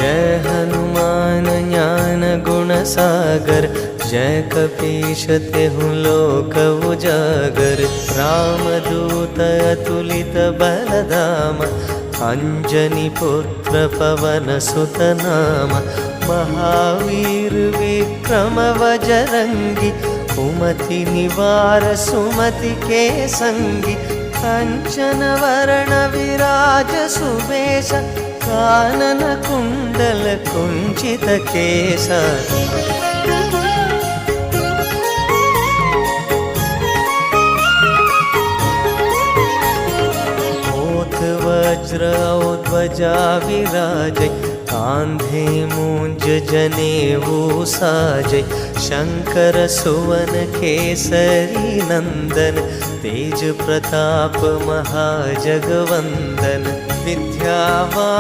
जय हनुमान ज्ञान गुण सागर, जय कपीश तेहु लोक उजागर। रामदूत अतुलित बलधाम, अंजनी पुत्र पवन सुत नाम। महावीर विक्रम बजरंगी, कुमति निवार सुमति के संगी। कंचन वरण विराज सुबेश, कानन कुंडल कुंचित केश। वज्र ध्वजा विराजै, कांधे मूंज जनेऊ साजै। शंकर सुवन केसरी नंदन, तेज प्रताप महाजगवंदन। विद्यावान